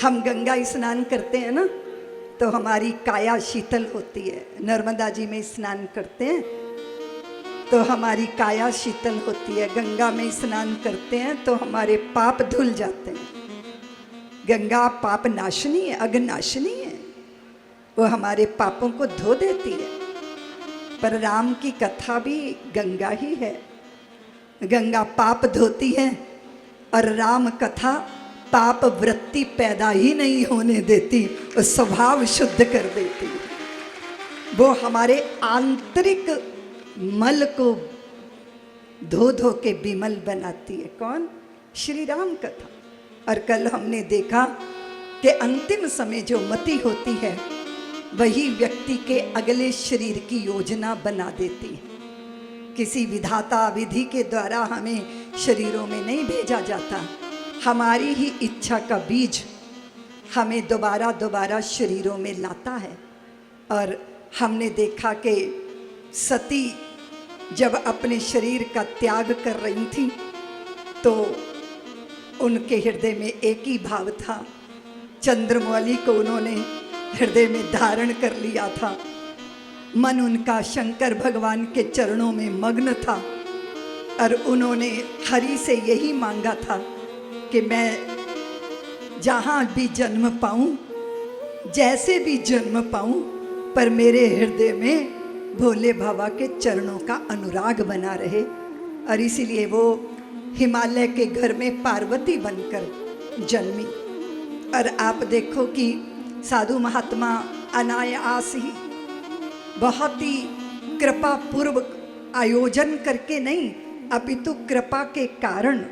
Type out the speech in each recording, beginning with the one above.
हम गंगा स्नान करते हैं ना, तो हमारी काया शीतल होती है। नर्मदा जी में स्नान करते हैं तो हमारी काया शीतल होती है। गंगा में स्नान करते हैं तो हमारे पाप धुल जाते हैं। गंगा पाप नाशनी है, अग्नाशनी है, वो हमारे पापों को धो देती है। पर राम की कथा भी गंगा ही है। गंगा पाप धोती है और राम कथा पाप वृत्ति पैदा ही नहीं होने देती, वो स्वभाव शुद्ध कर देती है। वो हमारे आंतरिक मल को धो धो के विमल बनाती है। कौन? श्री राम कथा। और कल हमने देखा कि अंतिम समय जो मति होती है वही व्यक्ति के अगले शरीर की योजना बना देती है। किसी विधाता विधि के द्वारा हमें शरीरों में नहीं भेजा जाता, हमारी ही इच्छा का बीज हमें दोबारा दोबारा शरीरों में लाता है। और हमने देखा कि सती जब अपने शरीर का त्याग कर रही थी तो उनके हृदय में एक ही भाव था। चंद्रमौली को उन्होंने हृदय में धारण कर लिया था। मन उनका शंकर भगवान के चरणों में मग्न था और उन्होंने हरि से यही मांगा था कि मैं जहाँ भी जन्म पाऊँ, जैसे भी जन्म पाऊँ, पर मेरे हृदय में भोले बाबा के चरणों का अनुराग बना रहे। और इसीलिए वो हिमालय के घर में पार्वती बनकर जन्मी। और आप देखो कि साधु महात्मा अनायास ही बहुत ही कृपा पूर्वक आयोजन करके नहीं, अपितु कृपा के कारण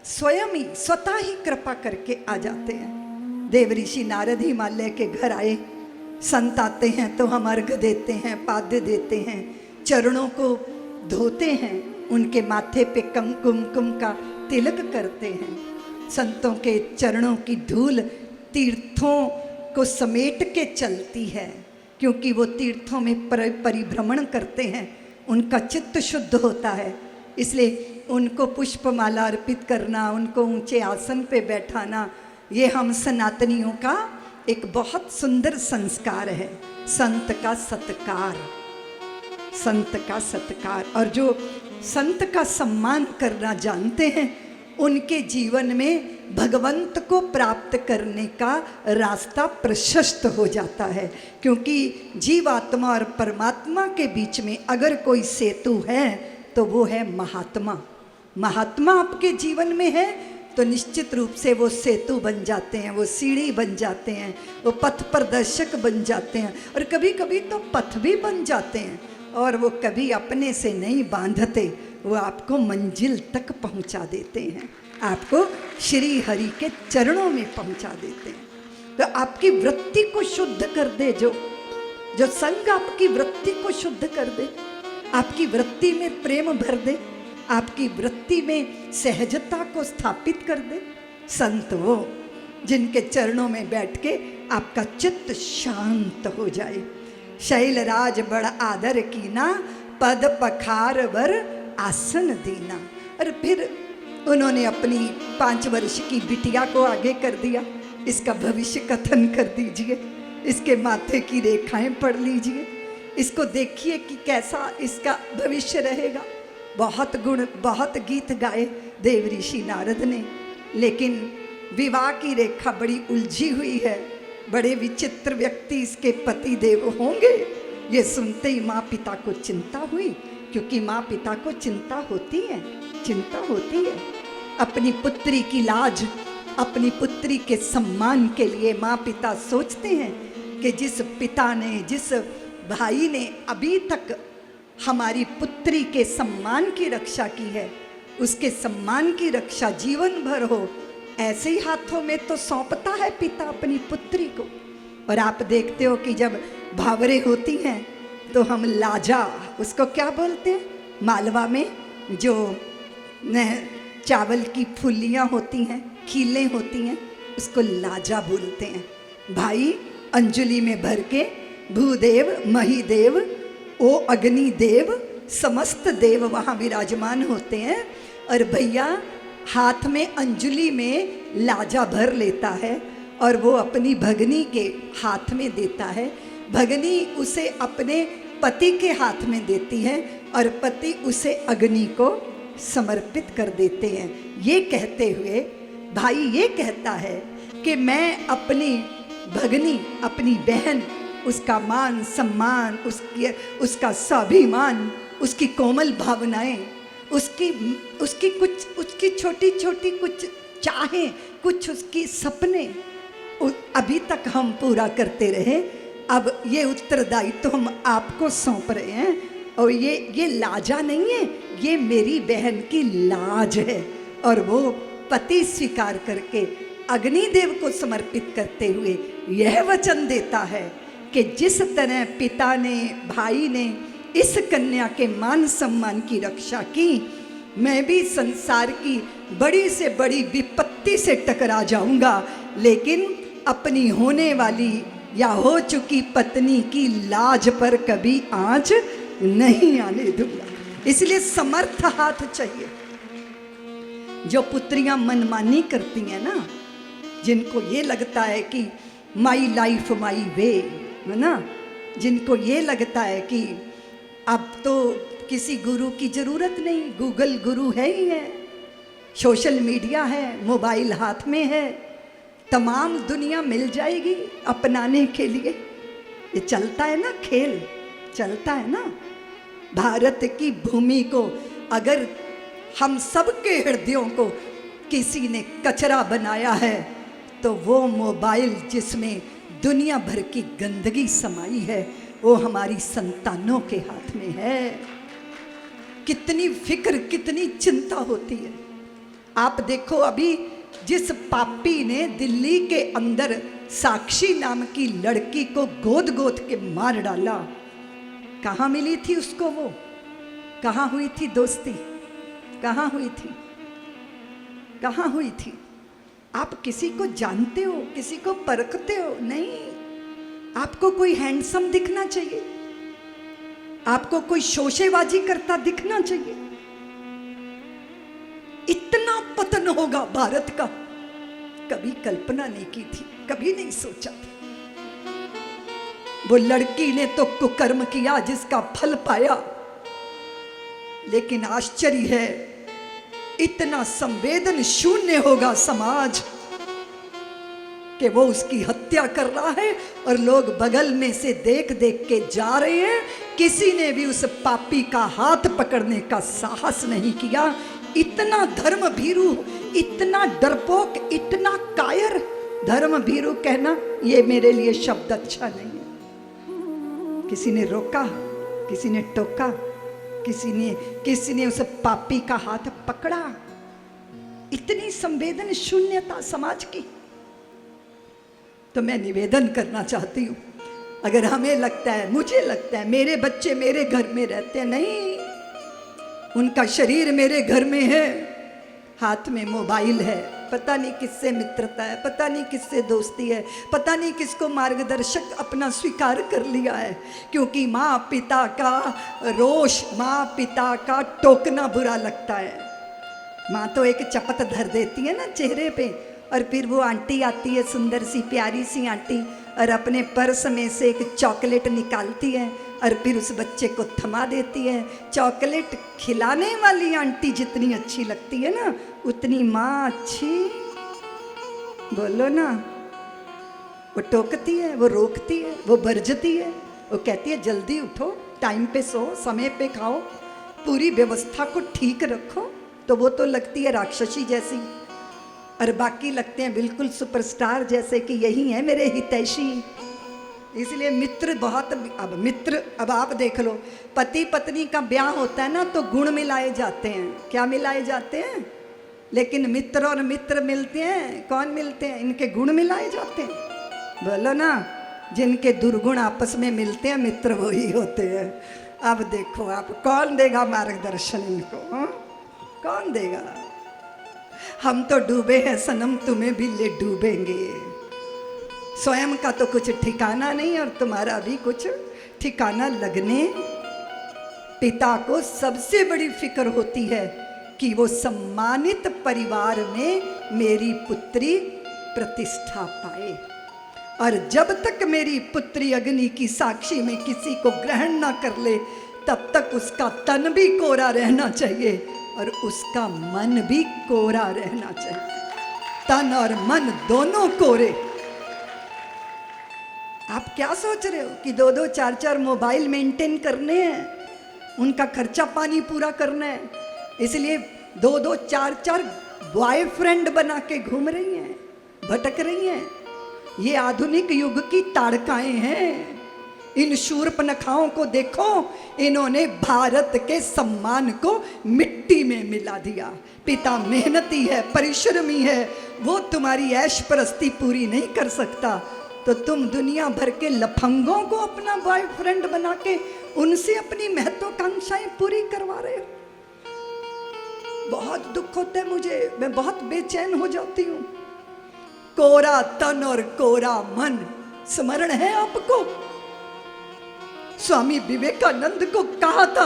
स्वयं ही स्वतः ही कृपा करके आ जाते हैं। देव ऋषि नारद हिमालय के घर आए। संत आते हैं तो हम अर्घ देते हैं, पाद्य देते हैं, चरणों को धोते हैं, उनके माथे पे कुमकुम का तिलक करते हैं। संतों के चरणों की धूल तीर्थों को समेट के चलती है, क्योंकि वो तीर्थों में परिभ्रमण करते हैं, उनका चित्त शुद्ध होता है। इसलिए उनको पुष्पमाला अर्पित करना, उनको ऊंचे आसन पे बैठाना, ये हम सनातनियों का एक बहुत सुंदर संस्कार है। संत का सत्कार, संत का सत्कार। और जो संत का सम्मान करना जानते हैं, उनके जीवन में भगवंत को प्राप्त करने का रास्ता प्रशस्त हो जाता है। क्योंकि जीवात्मा और परमात्मा के बीच में अगर कोई सेतु है तो वो है महात्मा। महात्मा आपके जीवन में है तो निश्चित रूप से वो सेतु बन जाते हैं, वो सीढ़ी बन जाते हैं, वो पथ प्रदर्शक बन जाते हैं, और कभी कभी तो पथ भी बन जाते हैं। और वो कभी अपने से नहीं बांधते, वो आपको मंजिल तक पहुंचा देते हैं, आपको श्री हरि के चरणों में पहुंचा देते हैं। तो आपकी वृत्ति को शुद्ध कर दे, जो संग आपकी वृत्ति को शुद्ध कर दे, आपकी वृत्ति में प्रेम भर दे, आपकी वृत्ति में सहजता को स्थापित कर दे। संत वो जिनके चरणों में बैठ के आपका चित्त शांत हो जाए। शैलराज बड़ आदर कीना, पद पखार वर आसन दीना। और फिर उन्होंने अपनी 5 वर्ष की बिटिया को आगे कर दिया। इसका भविष्य कथन कर दीजिए, इसके माथे की रेखाएं पढ़ लीजिए, इसको देखिए कि कैसा इसका भविष्य रहेगा। बहुत गुण, बहुत गीत गाए देव ऋषि नारद ने, लेकिन विवाह की रेखा बड़ी उलझी हुई है। बड़े विचित्र व्यक्ति इसके पति देव होंगे। ये सुनते ही माँ पिता को चिंता हुई, क्योंकि माँ पिता को चिंता होती है, चिंता होती है। अपनी पुत्री की लाज, अपनी पुत्री के सम्मान के लिए माँ पिता सोचते हैं कि जिस पिता ने, जिस भाई ने अभी तक हमारी पुत्री के सम्मान की रक्षा की है, उसके सम्मान की रक्षा जीवन भर हो, ऐसे ही हाथों में तो सौंपता है पिता अपनी पुत्री को। और आप देखते हो कि जब भावरे होती हैं तो हम लाजा, उसको क्या बोलते हैं, मालवा में जो चावल की फुल्लियाँ होती हैं, खीलें होती हैं, उसको लाजा बोलते हैं। भाई अंजलि में भर के भूदेव, महिदेव, ओ अग्निदेव, समस्त देव वहाँ विराजमान होते हैं। और भैया हाथ में अंजलि में लाजा भर लेता है और वो अपनी भगनी के हाथ में देता है। भगनी उसे अपने पति के हाथ में देती है और पति उसे अग्नि को समर्पित कर देते हैं। ये कहते हुए भाई ये कहता है कि मैं अपनी भगनी, अपनी बहन, उसका मान सम्मान, उसका स्वाभिमान, उसकी कोमल भावनाएं, उसकी छोटी छोटी कुछ चाहें, कुछ उसकी सपने अभी तक हम पूरा करते रहे। अब ये उत्तरदायित्व तो हम आपको सौंप रहे हैं और ये लाजा नहीं है, ये मेरी बहन की लाज है। और वो पति स्वीकार करके अग्निदेव को समर्पित करते हुए यह वचन देता है कि जिस तरह पिता ने, भाई ने इस कन्या के मान सम्मान की रक्षा की, मैं भी संसार की बड़ी से बड़ी विपत्ति से टकरा जाऊंगा, लेकिन अपनी होने वाली या हो चुकी पत्नी की लाज पर कभी आंच नहीं आने दूंगा। इसलिए समर्थ हाथ चाहिए। जो पुत्रियां मनमानी करती हैं ना, जिनको ये लगता है कि माई लाइफ माई वे, है ना, जिनको ये लगता है कि अब तो किसी गुरु की जरूरत नहीं, गूगल गुरु है ही है, सोशल मीडिया है, मोबाइल हाथ में है, तमाम दुनिया मिल जाएगी अपनाने के लिए। ये चलता है ना, खेल चलता है ना। भारत की भूमि को अगर हम सबके हृदयों को किसी ने कचरा बनाया है तो वो मोबाइल जिसमें दुनिया भर की गंदगी समाई है वो हमारी संतानों के हाथ में है। कितनी फिक्र, कितनी चिंता होती है। आप देखो अभी जिस पापी ने दिल्ली के अंदर साक्षी नाम की लड़की को गोद गोद के मार डाला, कहाँ मिली थी उसको? वो कहाँ हुई थी दोस्ती? कहाँ हुई थी? कहाँ हुई थी? आप किसी को जानते हो, किसी को परखते हो? नहीं। आपको कोई हैंडसम दिखना चाहिए, आपको कोई शोशेबाजी करता दिखना चाहिए। इतना पतन होगा भारत का कभी कल्पना नहीं की थी, कभी नहीं सोचा था। वो लड़की ने तो कुकर्म किया जिसका फल पाया, लेकिन आश्चर्य है इतना संवेदन शून्य होगा समाज कि वो उसकी हत्या कर रहा है और लोग बगल में से देख देख के जा रहे हैं। किसी ने भी उस पापी का हाथ पकड़ने का साहस नहीं किया। इतना धर्म भीरू, इतना डरपोक, इतना कायर। धर्म भीरू कहना ये मेरे लिए शब्द अच्छा नहीं है। किसी ने रोका, किसी ने टोका, किसी ने उस पापी का हाथ पकड़ा। इतनी संवेदन शून्यता समाज की। तो मैं निवेदन करना चाहती हूँ, अगर हमें लगता है, मुझे लगता है मेरे बच्चे मेरे घर में रहते हैं, नहीं, उनका शरीर मेरे घर में है, हाथ में मोबाइल है, पता नहीं किससे मित्रता है, पता नहीं किससे दोस्ती है, पता नहीं किसको मार्गदर्शक अपना स्वीकार कर लिया है। क्योंकि माँ पिता का रोष, माँ पिता का टोकना बुरा लगता है। माँ तो एक चपत धर देती है ना चेहरे पे, और फिर वो आंटी आती है, सुंदर सी प्यारी सी आंटी, और अपने पर्स में से एक चॉकलेट निकालती है और फिर उस बच्चे को थमा देती है। चॉकलेट खिलाने वाली आंटी जितनी अच्छी लगती है ना, उतनी माँ अच्छी, बोलो ना। वो टोकती है, वो रोकती है, वो बरजती है, वो कहती है जल्दी उठो, टाइम पे सो, समय पे खाओ, पूरी व्यवस्था को ठीक रखो। तो वो तो लगती है राक्षसी जैसी, और बाकी लगते हैं बिल्कुल सुपरस्टार जैसे कि यही है मेरे हितैषी। इसलिए मित्र बहुत, अब आप देख लो, पति पत्नी का ब्याह होता है ना तो गुण मिलाए जाते हैं। क्या मिलाए जाते हैं? लेकिन मित्र और मित्र मिलते हैं, कौन मिलते हैं? इनके गुण मिलाए जाते हैं। बोलो ना, जिनके दुर्गुण आपस में मिलते हैं मित्र वही होते हैं। अब देखो आप, कौन देगा मार्गदर्शन इनको? कौन देगा? हम तो डूबे हैं सनम, तुम्हें भी ले डूबेंगे। स्वयं का तो कुछ ठिकाना नहीं और तुम्हारा भी कुछ ठिकाना लगने। पिता को सबसे बड़ी फिक्र होती है कि वो सम्मानित परिवार में मेरी पुत्री प्रतिष्ठा पाए। और जब तक मेरी पुत्री अग्नि की साक्षी में किसी को ग्रहण ना कर ले, तब तक उसका तन भी कोरा रहना चाहिए और उसका मन भी कोरा रहना चाहिए। तन और मन दोनों कोरे। आप क्या सोच रहे हो कि 2-2 4-4 मोबाइल मेंटेन करने हैं, उनका खर्चा पानी पूरा करना है, इसलिए 2-2 4-4 बॉयफ्रेंड बना के घूम रही हैं, भटक रही हैं। ये आधुनिक युग की ताड़काएं हैं। इन शूर्पणखाओं को देखो, इन्होंने भारत के सम्मान को मिट्टी में मिला दिया। पिता मेहनती है, परिश्रमी है, वो तुम्हारी ऐश परस्ती पूरी नहीं कर सकता, तो तुम दुनिया भर के लफंगों को अपना बॉयफ्रेंड बना के उनसे अपनी महत्वाकांक्षाएं पूरी करवा रहे हो। बहुत दुख होता है मुझे, मैं बहुत बेचैन हो जाती हूँ। कोरा तन और कोरा मन, स्मरण है आपको? स्वामी विवेकानंद को कहा था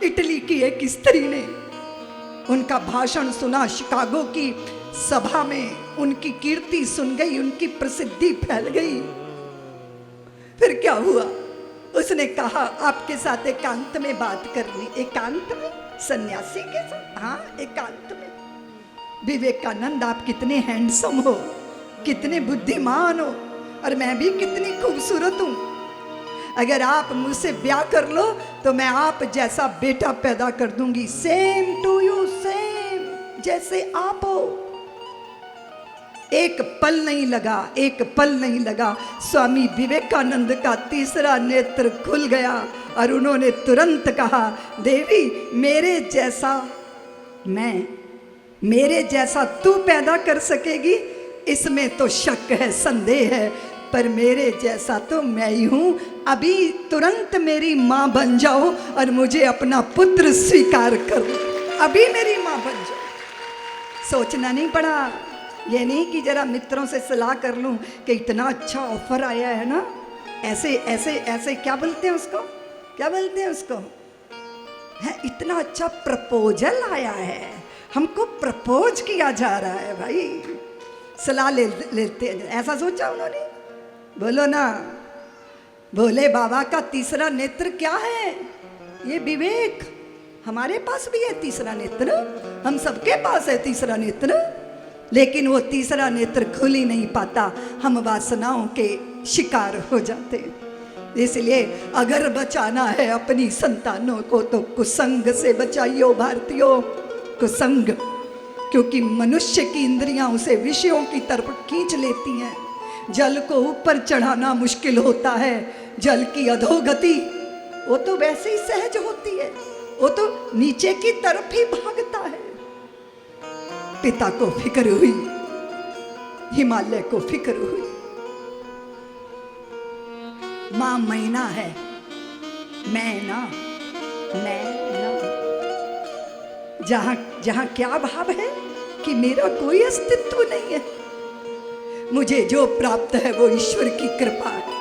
इटली की एक स्त्री ने, उनका भाषण सुना शिकागो की सभा में, उनकी कीर्ति सुन गई, उनकी प्रसिद्धि फैल गई। फिर क्या हुआ? उसने कहा आपके साथ एकांत में बात करनी। एकांत में? सन्यासी के साथ? हाँ, एकांत में। विवेकानंद, आप कितने हैंडसम हो, कितने बुद्धिमान हो, और मैं भी कितनी खूबसूरत हूं। अगर आप मुझसे ब्याह कर लो तो मैं आप जैसा बेटा पैदा कर दूंगी। सेम टू यू, सेम जैसे आप हो। एक पल नहीं लगा, एक पल नहीं लगा, स्वामी विवेकानंद का तीसरा नेत्र खुल गया और उन्होंने तुरंत कहा, देवी मेरे जैसा मैं, मेरे जैसा तू पैदा कर सकेगी इसमें तो शक है, संदेह है, पर मेरे जैसा तो मैं ही हूं। अभी तुरंत मेरी मां बन जाओ और मुझे अपना पुत्र स्वीकार करो। अभी मेरी मां बन जाओ। सोचना नहीं पड़ा। ये नहीं कि जरा मित्रों से सलाह कर लूं कि इतना अच्छा ऑफर आया है ना, ऐसे ऐसे ऐसे क्या बोलते हैं उसको, क्या बोलते हैं उसको, है इतना अच्छा प्रपोजल आया है, हमको प्रपोज किया जा रहा है। भाई सलाह लेते हैं, ऐसा सोचा उन्होंने? बोलो ना। भोले बाबा का तीसरा नेत्र क्या है? ये विवेक। हमारे पास भी है तीसरा नेत्र, हम सबके पास है तीसरा नेत्र, लेकिन वो तीसरा नेत्र खुल ही नहीं पाता। हम वासनाओं के शिकार हो जाते। इसलिए अगर बचाना है अपनी संतानों को तो कुसंग से बचाइयो भारतीयों, कुसंग। क्योंकि मनुष्य की इंद्रियां उसे विषयों की तरफ खींच लेती हैं। जल को ऊपर चढ़ाना मुश्किल होता है, जल की अधोगति वो तो वैसे ही सहज होती है, वो तो नीचे की तरफ ही भागता है। पिता को फिक्र हुई, हिमालय को फिक्र हुई। मां मैना है, मैना, मैना। जहां जहां क्या भाव है कि मेरा कोई अस्तित्व नहीं है, मुझे जो प्राप्त है वो ईश्वर की कृपा है।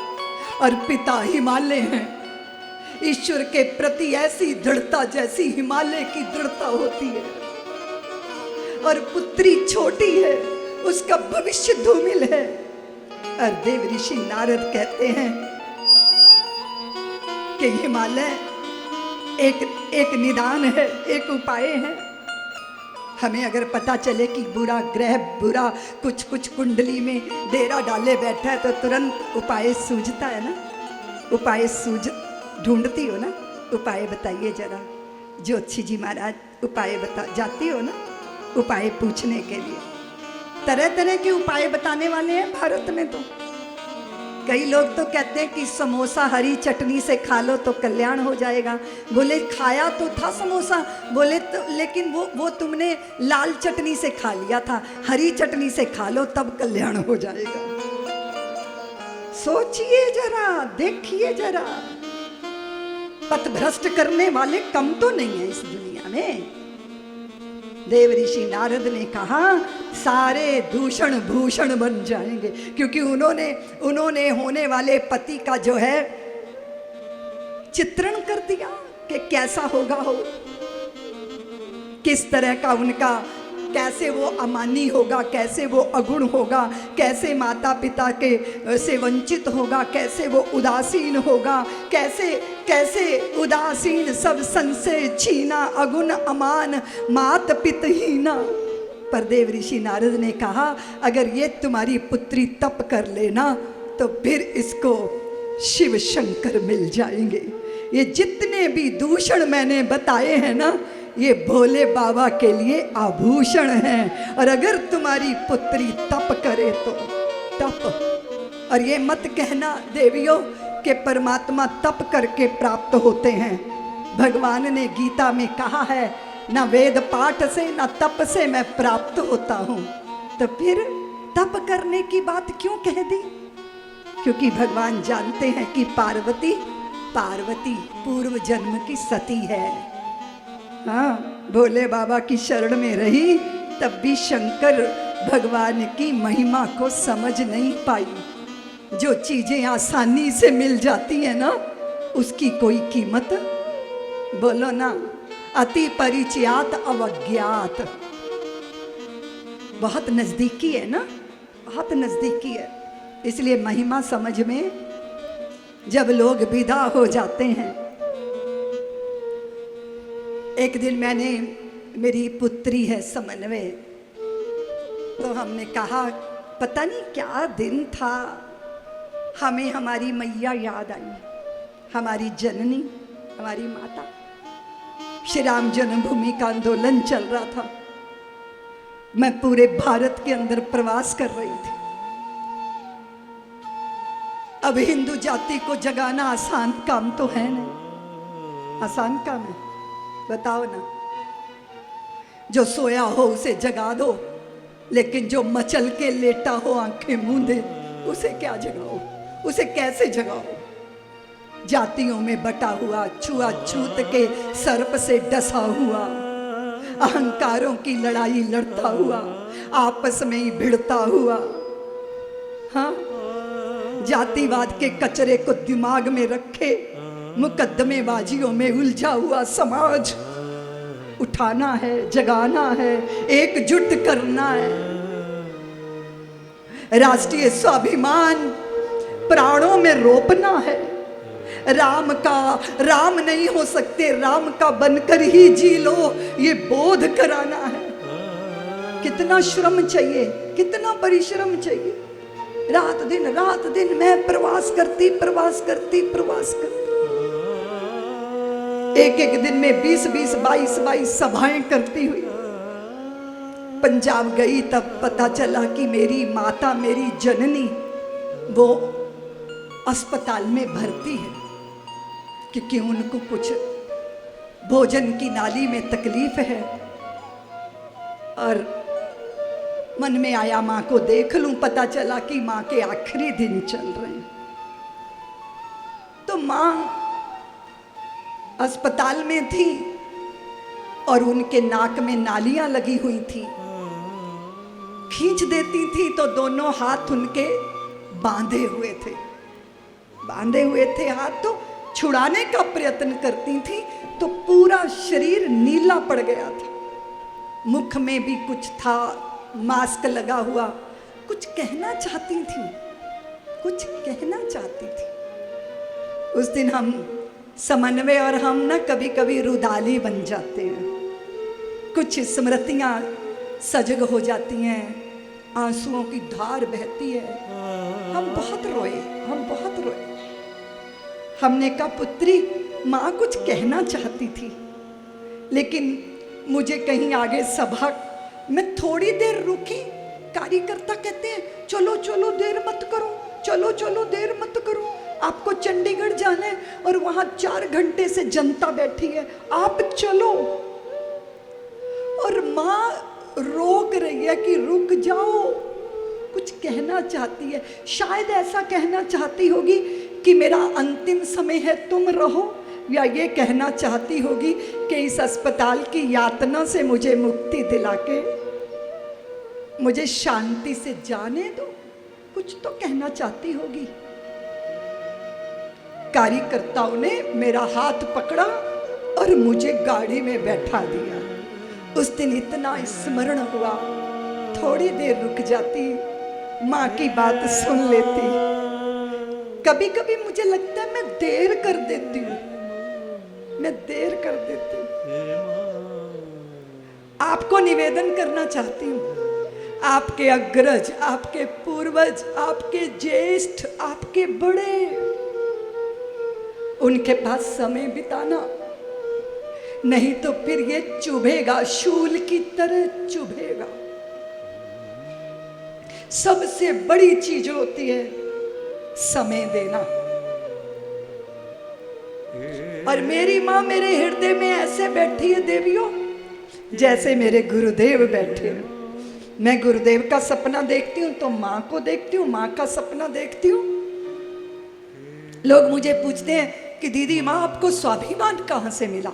और पिता हिमालय हैं। ईश्वर के प्रति ऐसी दृढ़ता जैसी हिमालय की दृढ़ता होती है। और पुत्री छोटी है, उसका भविष्य धूमिल है। और देव ऋषि नारद कहते हैं कि हिमालय एक निदान है, एक उपाय है। हमें अगर पता चले कि बुरा ग्रह, बुरा कुछ कुंडली में डेरा डाले बैठा है तो तुरंत उपाय सूझता है ना। उपाय सूझ ढूंढती हो ना, उपाय बताइए जरा। ज्योतिषी जी महाराज उपाय बता जाती हो ना उपाय पूछने के लिए। तरह तरह के उपाय बताने वाले हैं भारत में। तो कई लोग तो कहते हैं कि समोसा हरी चटनी से खा लो तो कल्याण हो जाएगा। बोले खाया तो था समोसा, बोले तो लेकिन वो तुमने लाल चटनी से खा लिया था, हरी चटनी से खा लो तब कल्याण हो जाएगा। सोचिए जरा, देखिए जरा। पथभ्रष्ट करने वाले कम तो नहीं है इस दुनिया में। देव ऋषि नारद ने कहा सारे दूषण भूषण बन जाएंगे, क्योंकि उन्होंने होने वाले पति का जो है चित्रण कर दिया कि कैसा होगा, हो किस तरह का उनका कैसे वो अमानी होगा, कैसे वो अगुण होगा, कैसे माता पिता के से वंचित होगा, कैसे वो उदासीन होगा, कैसे कैसे उदासीन, सब संशय छीना, अगुण अमान, मात पितहीना। पर देव ऋषि नारद ने कहा, अगर ये तुम्हारी पुत्री तप कर लेना तो फिर इसको शिव शंकर मिल जाएंगे। ये जितने भी दूषण मैंने बताए हैं ना, ये भोले बाबा के लिए आभूषण हैं। और अगर तुम्हारी पुत्री तप करे तो तप, और ये मत कहना देवियों कि परमात्मा तप करके प्राप्त होते हैं। भगवान ने गीता में कहा है, ना वेद पाठ से ना तप से मैं प्राप्त होता हूँ। तो फिर तप करने की बात क्यों कह दी? क्योंकि भगवान जानते हैं कि पार्वती पूर्व जन्म की सती है। हाँ, भोले बाबा की शरण में रही तब भी शंकर भगवान की महिमा को समझ नहीं पाई। जो चीजें आसानी से मिल जाती है ना, उसकी कोई कीमत, बोलो ना, अति परिचयात अवज्ञात। बहुत नजदीकी है ना, बहुत नजदीकी है। इसलिए महिमा समझ में जब लोग विदा हो जाते हैं। एक दिन मैंने, मेरी पुत्री है समन्वय, तो हमने कहा, पता नहीं क्या दिन था, हमें हमारी मैया याद आई, हमारी जननी, हमारी माता। श्री राम जन्मभूमि का आंदोलन चल रहा था, मैं पूरे भारत के अंदर प्रवास कर रही थी। अब हिंदू जाति को जगाना आसान काम तो है नहीं, आसान काम है, बताओ ना। जो सोया हो उसे जगा दो, लेकिन जो मचल के लेटा हो आंखें मूंदे, उसे क्या जगाओ, उसे कैसे जगाओ? जातियों में बटा हुआ, छुआछूत के सर्प से डसा हुआ, अहंकारों की लड़ाई लड़ता हुआ, आपस में ही भिड़ता हुआ, हाँ, जातिवाद के कचरे को दिमाग में रखे मुकद्दमेबाजियों में उलझा हुआ समाज उठाना है, जगाना है, एकजुट करना है। राष्ट्रीय स्वाभिमान प्राणों में रोपना है। राम नहीं हो सकते, राम का बनकर ही जी लो, ये बोध कराना है। कितना श्रम चाहिए, कितना परिश्रम चाहिए। रात दिन मैं प्रवास करती, एक दिन में 20 22 सभाएं करती हुई पंजाब गई। तब पता चला कि मेरी माता, मेरी जननी, वो अस्पताल में भर्ती है, क्योंकि उनको कुछ भोजन की नाली में तकलीफ है। और मन में आया माँ को देख लूं। पता चला कि माँ के आखिरी दिन चल रहे हैं। तो माँ अस्पताल में थी और उनके नाक में नालियां लगी हुई थी। खींच देती थी तो दोनों हाथ उनके बांधे हुए थे हाथ, तो छुड़ाने का प्रयत्न करती थी तो पूरा शरीर नीला पड़ गया था। मुख में भी कुछ था, मास्क लगा हुआ। कुछ कहना चाहती थी। उस दिन हम समन्वय और हम ना कभी कभी रुदाली बन जाते हैं। कुछ स्मृतियां सजग हो जाती हैं, आंसुओं की धार बहती है। हम बहुत रोए। हमने कहा, पुत्री, माँ कुछ कहना चाहती थी, लेकिन मुझे कहीं आगे सभा में थोड़ी देर रुकी। कार्यकर्ता कहते हैं, चलो देर मत करो, आपको चंडीगढ़ जाना है और वहां 4 घंटे से जनता बैठी है, आप चलो। और माँ रोक रही है कि रुक जाओ। कुछ कहना चाहती है, शायद ऐसा कहना चाहती होगी कि मेरा अंतिम समय है, तुम रहो, या ये कहना चाहती होगी कि इस अस्पताल की यातना से मुझे मुक्ति दिला के मुझे शांति से जाने दो। कुछ तो कहना चाहती होगी। कार्यकर्ताओं ने मेरा हाथ पकड़ा और मुझे गाड़ी में बैठा दिया। उस दिन इतना स्मरण हुआ, थोड़ी देर रुक जाती, माँ की बात सुन लेती। कभी कभी मुझे लगता है मैं देर कर देती हूँ, मैं देर कर देती हूँ। आपको निवेदन करना चाहती हूँ, आपके अग्रज, आपके पूर्वज, आपके ज्येष्ठ, आपके बड़े, उनके पास समय बिताना, नहीं तो फिर ये चुभेगा, शूल की तरह चुभेगा। सबसे बड़ी चीज होती है समय देना। और मेरी माँ मेरे हृदय में ऐसे बैठी है देवियों, जैसे मेरे गुरुदेव बैठे हैं। मैं गुरुदेव का सपना देखती हूँ तो माँ को देखती हूँ, माँ का सपना देखती हूँ। लोग मुझे पूछते हैं कि दीदी माँ आपको स्वाभिमान कहाँ से मिला?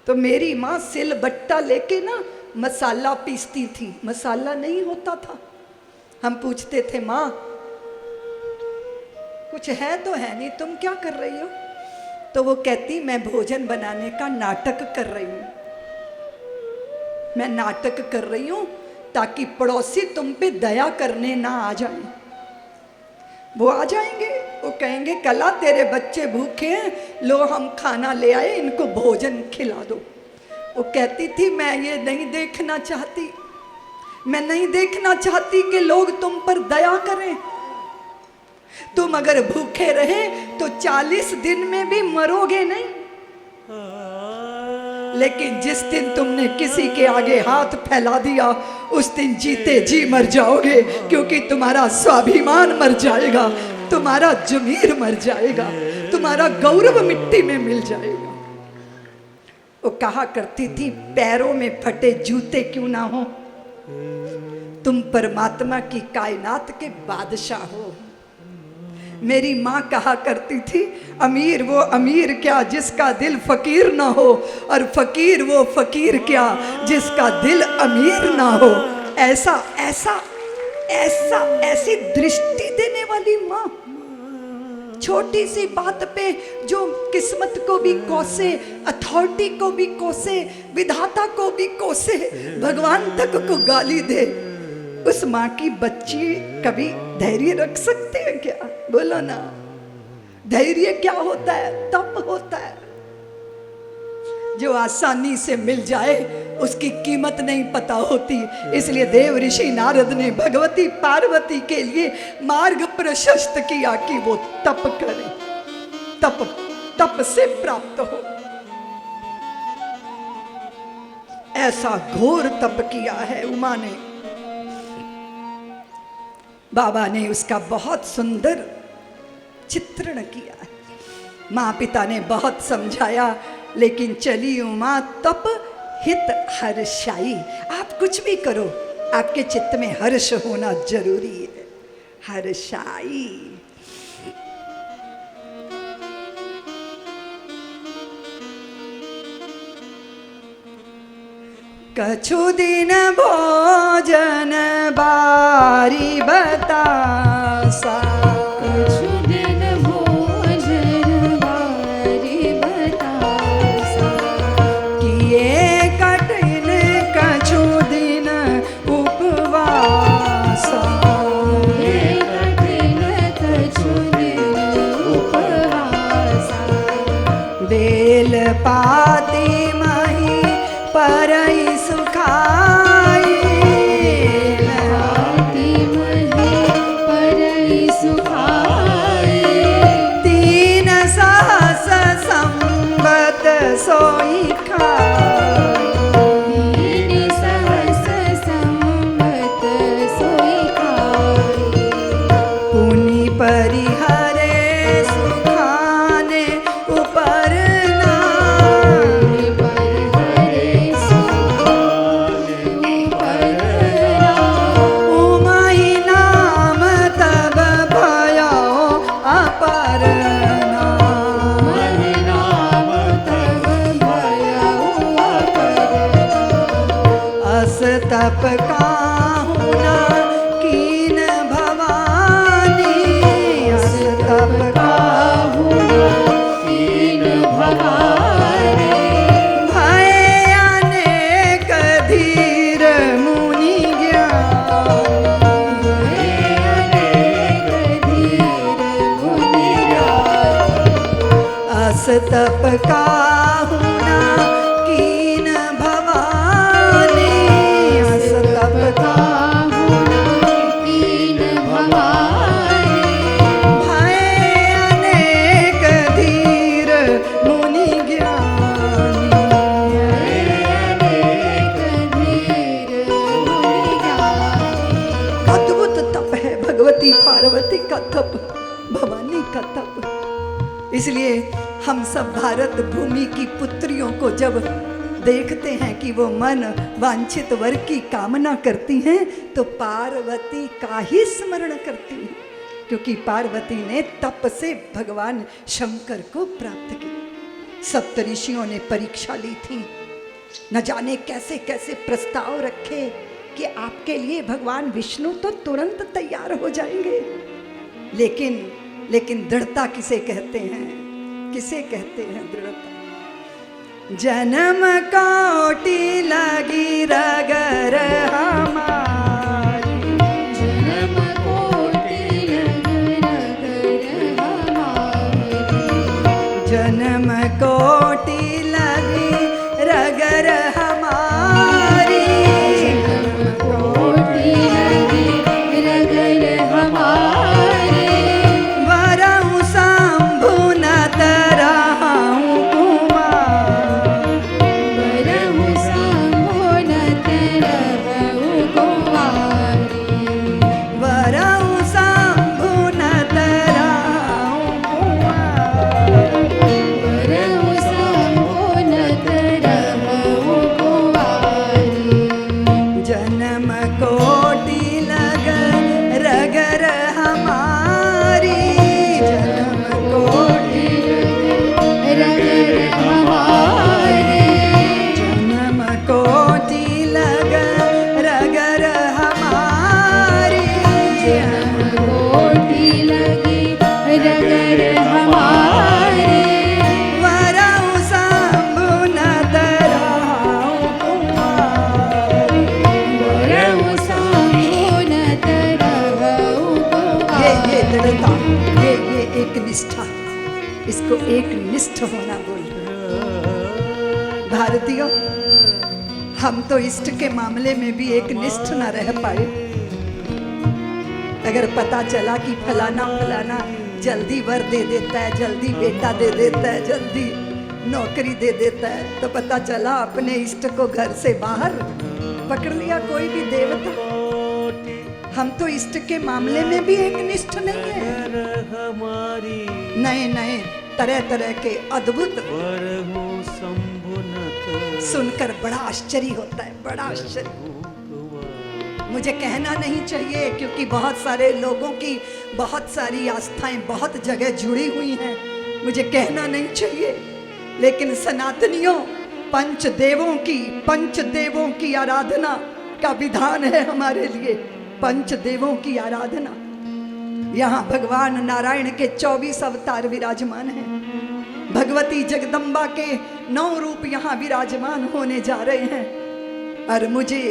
तो मेरी माँ सिलबट्टा लेके ना मसाला पीसती थी, मसाला नहीं होता था। हम पूछते थे माँ कुछ है तो है नहीं, तुम क्या कर रही हो? तो वो कहती मैं भोजन बनाने का नाटक कर रही हूँ, मैं नाटक कर रही हूँ ताकि पड़ोसी तुम पे दया करने ना आ जाए। वो आ जाएंगे, वो कहेंगे कला तेरे बच्चे भूखे हैं, लो हम खाना ले आए, इनको भोजन खिला दो। वो कहती थी मैं ये नहीं देखना चाहती, मैं नहीं देखना चाहती कि लोग तुम पर दया करें। तुम अगर भूखे रहे तो 40 दिन में भी मरोगे नहीं, लेकिन जिस दिन तुमने किसी के आगे हाथ फैला दिया उस दिन जीते जी मर जाओगे, क्योंकि तुम्हारा स्वाभिमान मर जाएगा, तुम्हारा जमीर मर जाएगा, तुम्हारा गौरव मिट्टी में मिल जाएगा। वो कहा करती थी पैरों में फटे जूते क्यों ना हो, तुम परमात्मा की कायनात के बादशाह हो। मेरी माँ कहा करती थी अमीर वो अमीर क्या जिसका दिल फकीर ना हो, और फकीर वो फकीर क्या जिसका दिल अमीर ना हो। ऐसा ऐसा ऐसा ऐसी दृष्टि देने वाली माँ, छोटी सी बात पे जो किस्मत को भी कोसे, अथॉरिटी को भी कोसे, विधाता को भी कोसे, भगवान तक को गाली दे, उस माँ की बच्ची कभी धैर्य रख सकते हैं क्या? बोलो ना। धैर्य क्या होता है? तप होता है। जो आसानी से मिल जाए उसकी कीमत नहीं पता होती। इसलिए देव ऋषि नारद ने भगवती पार्वती के लिए मार्ग प्रशस्त किया कि वो तप करे, तप तप से प्राप्त हो। ऐसा घोर तप किया है उमा ने। बाबा ने उसका बहुत सुंदर चित्रण किया है। माँ पिता ने बहुत समझाया, लेकिन चली उमा तप हित हर्षाई। आप कुछ भी करो, आपके चित्त में हर्ष होना जरूरी है। हर्षाई। कछु दिन भोजन बारी बतासा, कछु दिन भोजन बारी बतासा, किए कठिन कछु दिन उपवासा, किए कठिन कछु दिन उपवासा, बेल पाती मही परई सुखाई, पाती मही परई सुखाई, 3 सहस संवत सोई खाई, 3 सहस संवत सोई खाई, पुनि परिहरे सुखाने ऊपर नाई। तप काहुना कीन भवानी, अस तप काहुना कीन भवानी, भय अनेक धीर मुनि ज्ञानी, अनेक धीर मुनि ज्ञानी। अद्भुत तप है भगवती पार्वती का तप, भवानी का तप। इसलिए हम सब भारत भूमि की पुत्रियों को जब देखते हैं कि वो मन वांछित वर की कामना करती हैं तो पार्वती का ही स्मरण करती हैं, क्योंकि पार्वती ने तप से भगवान शंकर को प्राप्त किया। सप्तऋषियों ने परीक्षा ली थी, न जाने कैसे कैसे प्रस्ताव रखे कि आपके लिए भगवान विष्णु तो तुरंत तैयार हो जाएंगे, लेकिन दृढ़ता किसे कहते हैं, किसे कहते हैं दृढ़ता? जन्म कोटि लगी रगर हमारी, जन्म कोटि रगर हमारी, जन्म कोटि लगी रगर हमारी, जन्म कोटि रगर हमारी, वरहु शंभु नत रहूं कुमार, वरहु शंभु नत रहूं कुमारी, वरहु शंभु नत रहूं कुमार। वरहु शंभु नत रहूं कुमारी, जन्म कोटि लग रगर हमारी, जन्म कोटि रगर हमारी, जन्म कोटि लग रगर हमारी, जन्म कोटि लगी रगर हमारी, वरहु शंभु नत रहूं कुमार। वरहु शंभु नत रहूं ये कुमारी। दृढ़ता, ये एक निष्ठा, इसको एक निष्ठ होना बोल रहे हैं। भारतीयों, हम तो इष्ट के मामले में भी एक निष्ठ न रह पाए। अगर पता चला कि फलाना फलाना जल्दी वर दे देता है, जल्दी बेटा दे देता है, जल्दी नौकरी दे देता है, तो पता चला अपने इष्ट को घर से बाहर पकड़ लिया कोई भी देवता। हम तो इष्ट के मामले में भी एक निष्ठ नहीं है। नए नए तरह तरह के अद्भुत सुनकर बड़ा आश्चर्य होता है, बड़ा आश्चर्य। मुझे कहना नहीं चाहिए क्योंकि बहुत सारे लोगों की बहुत सारी आस्थाएं बहुत जगह जुड़ी हुई हैं, मुझे कहना नहीं चाहिए, लेकिन सनातनियों पंचदेवों की आराधना का विधान है हमारे लिए। पंचदेवों की आराधना, यहाँ भगवान नारायण के 24 अवतार विराजमान हैं, भगवती जगदम्बा के 9 रूप यहाँ विराजमान होने जा रहे हैं। और मुझे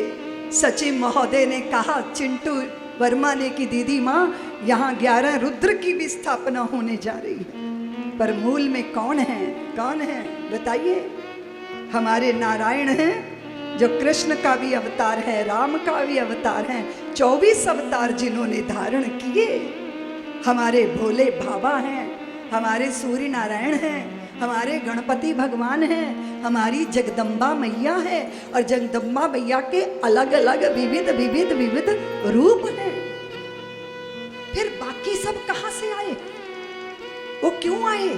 सचिव महोदय ने कहा, चिंटू वर्मा ने कि दीदी माँ यहाँ 11 रुद्र की भी स्थापना होने जा रही है, पर मूल में कौन है, कौन है बताइए? हमारे नारायण हैं, जो कृष्ण का भी अवतार है, राम का भी अवतार है, 24 अवतार जिन्होंने धारण किए। हमारे भोले बाबा हैं, हमारे सूर्य नारायण हैं, हमारे गणपति भगवान हैं, हमारी जगदम्बा मैया है, और जगदम्बा मैया के अलग अलग विविध विविध विविध रूप हैं। फिर बाकी सब कहाँ से आए, वो क्यों आए,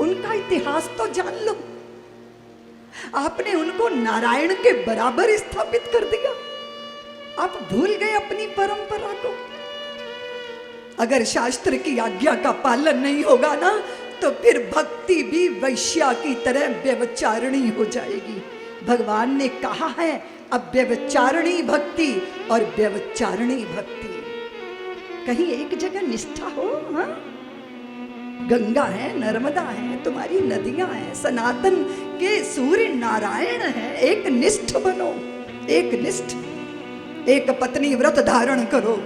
उनका इतिहास तो जान लो। आपने उनको नारायण के बराबर स्थापित कर दिया, आप भूल गए अपनी परंपरा को। अगर शास्त्र की आज्ञा का पालन नहीं होगा ना, तो फिर भक्ति भी वैश्या की तरह व्यभिचारिणी हो जाएगी। भगवान ने कहा है अव्यभिचारिणी भक्ति और व्यभिचारिणी भक्ति, कहीं एक जगह निष्ठा हो। हाँ, गंगा है, नर्मदा है, तुम्हारी नदियां हैं, सनातन के सूर्य नारायण है, एक निष्ठ बनो, एक निष्ठ। एक पत्नी व्रत धारण करो,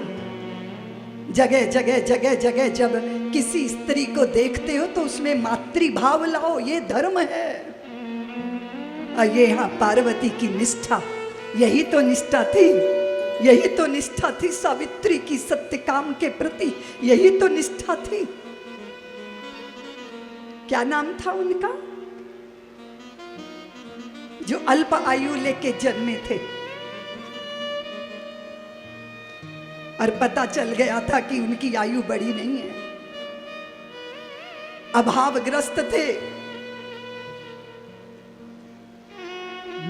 जगह जगह जगह जगह जब किसी स्त्री को देखते हो तो उसमें मातृभाव लाओ, ये धर्म है। और ये यहाँ पार्वती की निष्ठा, यही तो निष्ठा थी, यही तो निष्ठा थी सावित्री की सत्यकाम के प्रति, यही तो निष्ठा थी। क्या नाम था उनका जो अल्प आयु लेके जन्मे थे और पता चल गया था कि उनकी आयु बड़ी नहीं है, अभावग्रस्त थे।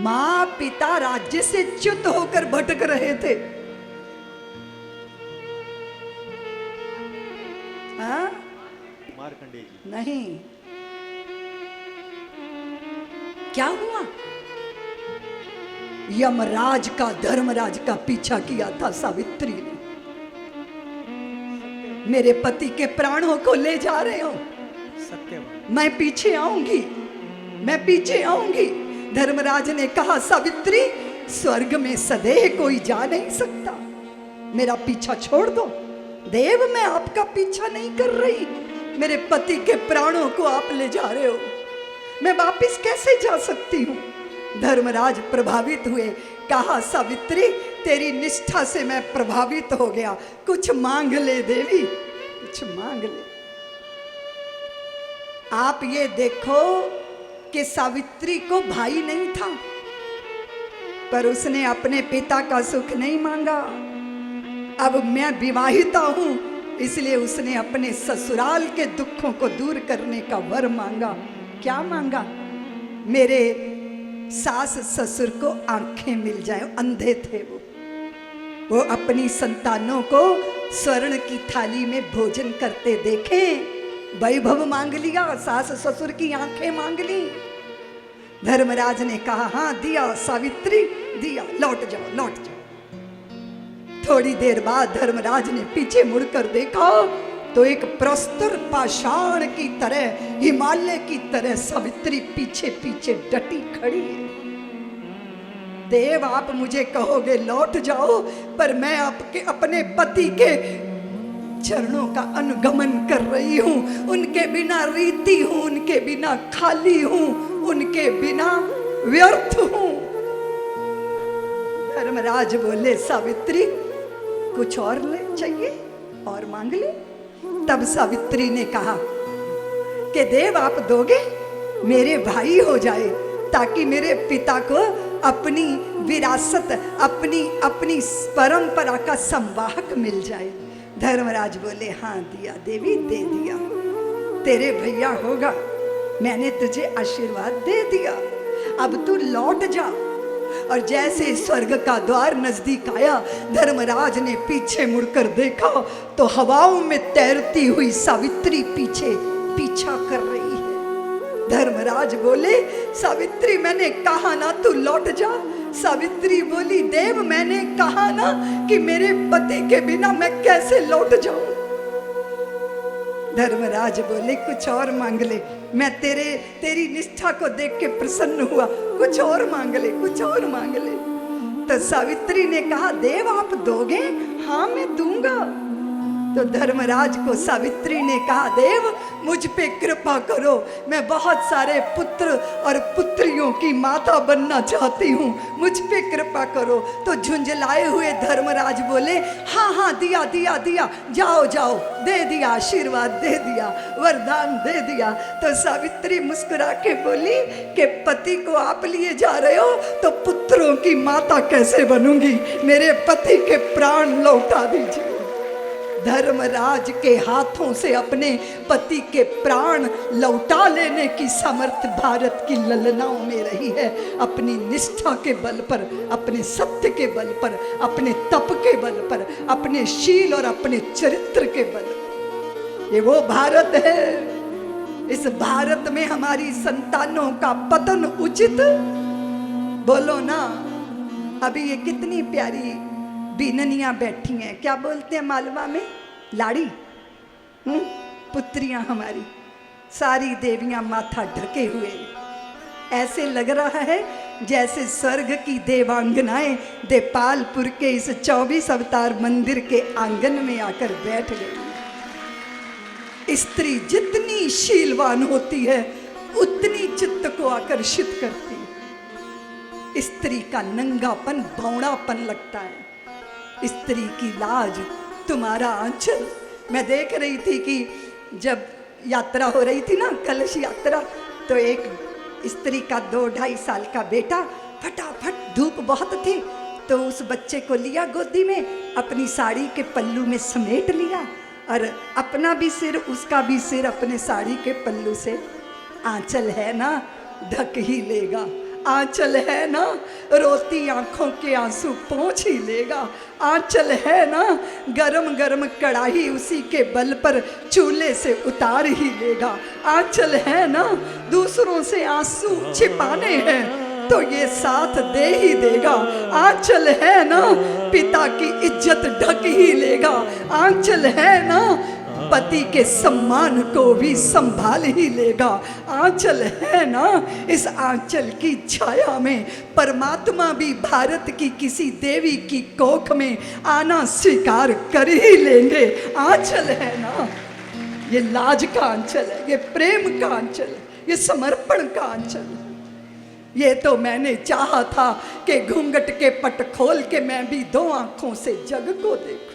मां पिता राज्य से च्युत होकर भटक रहे थे। हाँ? मार्कंडेय जी नहीं, क्या हुआ? यमराज का धर्मराज का पीछा किया था सावित्री ने। मेरे पति के प्राणों को ले जा रहे हो, मैं पीछे आऊंगी, मैं पीछे आऊंगी। धर्मराज ने कहा सावित्री, स्वर्ग में सदैव कोई जा नहीं सकता, मेरा पीछा छोड़ दो। देव, मैं आपका पीछा नहीं कर रही, मेरे पति के प्राणों को आप ले जा रहे हो, मैं वापिस कैसे जा सकती हूँ? धर्मराज प्रभावित हुए, कहा सावित्री, तेरी निष्ठा से मैं प्रभावित हो गया, कुछ मांग ले देवी, कुछ मांग ले। आप ये देखो कि सावित्री को भाई नहीं था, पर उसने अपने पिता का सुख नहीं मांगा। अब मैं विवाहिता हूं, इसलिए उसने अपने ससुराल के दुखों को दूर करने का वर मांगा। क्या मांगा? मेरे सास ससुर को आंखें मिल जाए, अंधे थे वो अपनी संतानों को स्वर्ण की थाली में भोजन करते देखें। वैभव मांग लिया, सास ससुर की आंखें मांग ली। धर्मराज ने कहा हाँ दिया सावित्री, दिया, लौट जाओ, लौट जाओ। थोड़ी देर बाद धर्मराज ने पीछे मुड़कर देखा तो एक प्रस्तर पाषाण की तरह, हिमालय की तरह सावित्री पीछे पीछे डटी खड़ी है। देव, आप मुझे कहोगे लौट जाओ, पर मैं आपके अपने पति के चरणों का अनुगमन कर रही हूं, उनके बिना रीति हूं, उनके बिना खाली हूं, उनके बिना व्यर्थ हूं। धर्मराज बोले सावित्री, कुछ और ले चाहिए और मांग ले। तब सावित्री ने कहा कि देव, आप दोगे, मेरे भाई हो जाए, ताकि मेरे पिता को अपनी विरासत, अपनी परंपरा का संवाहक मिल जाए। धर्मराज बोले हाँ दिया देवी, दे दिया, तेरे भैया होगा, मैंने तुझे आशीर्वाद दे दिया, अब तू लौट जा। और जैसे स्वर्ग का द्वार नजदीक आया, धर्मराज ने पीछे मुड़कर देखा तो हवाओं में तैरती हुई सावित्री पीछे पीछा कर रही है। धर्मराज बोले सावित्री, मैंने कहा ना तू लौट जा। सावित्री बोली देव, मैंने कहा ना कि मेरे पति के बिना मैं कैसे लौट जाऊं। धर्मराज बोले कुछ और मांग ले, मैं तेरी निष्ठा को देख के प्रसन्न हुआ, कुछ और मांग ले, कुछ और मांग ले। तो सावित्री ने कहा देव, आप दोगे? हाँ मैं दूंगा। तो धर्मराज को सावित्री ने कहा देव, मुझ पे कृपा करो, मैं बहुत सारे पुत्र और पुत्रियों की माता बनना चाहती हूँ, मुझ पे कृपा करो। तो झुंझलाए हुए धर्मराज बोले हाँ हाँ दिया दिया दिया, जाओ जाओ, दे दिया, आशीर्वाद दे दिया, वरदान दे दिया। तो सावित्री मुस्कुरा के बोली कि पति को आप लिए जा रहे हो तो पुत्रों की माता कैसे बनूंगी, मेरे पति के प्राण लौटा दीजिए। धर्मराज के हाथों से अपने पति के प्राण लौटा लेने की सामर्थ्य भारत की ललनाओं में रही है। अपनी निष्ठा के बल पर, अपने सत्य के बल पर, अपने तप के बल पर, अपने शील और अपने चरित्र के बल पर। ये वो भारत है। इस भारत में हमारी संतानों का पतन उचित? बोलो ना। अभी ये कितनी प्यारी बीननियां बैठी हैं, क्या बोलते हैं मालवा में, लाड़ी, पुत्रियां हमारी, सारी देवियां माथा ढके हुए, ऐसे लग रहा है जैसे स्वर्ग की देवांगनाएं देपालपुर के इस 24 अवतार मंदिर के आंगन में आकर बैठ गई। स्त्री जितनी शीलवान होती है उतनी चित्त को आकर्षित करती है। स्त्री का नंगापन बौड़ापन लगता है। स्त्री की लाज तुम्हारा आंचल। मैं देख रही थी कि जब यात्रा हो रही थी ना, कलश यात्रा, तो एक स्त्री का 2-2.5 साल का बेटा, फटाफट धूप बहुत थी तो उस बच्चे को लिया गोदी में, अपनी साड़ी के पल्लू में समेट लिया और अपना भी सिर उसका भी सिर अपने साड़ी के पल्लू से, आंचल है ना ढक ही लेगा, आंचल है ना रोती आंखों के आंसू पोंछ ही लेगा, आंचल है ना गरम गरम कढ़ाई उसी के बल पर चूल्हे से उतार ही लेगा, आंचल है ना दूसरों से आंसू छिपाने हैं तो ये साथ दे ही देगा, आंचल है ना पिता की इज्जत ढक ही लेगा, आंचल है ना पति के सम्मान को भी संभाल ही लेगा, आंचल है ना इस आंचल की छाया में परमात्मा भी भारत की किसी देवी की कोख में आना स्वीकार कर ही लेंगे, आंचल है ना। ये लाज का आंचल है, ये प्रेम का आंचल है, ये समर्पण का आंचल है। ये तो मैंने चाहा था कि घूंघट के पट खोल के मैं भी 2 आंखों से जग को देखूं।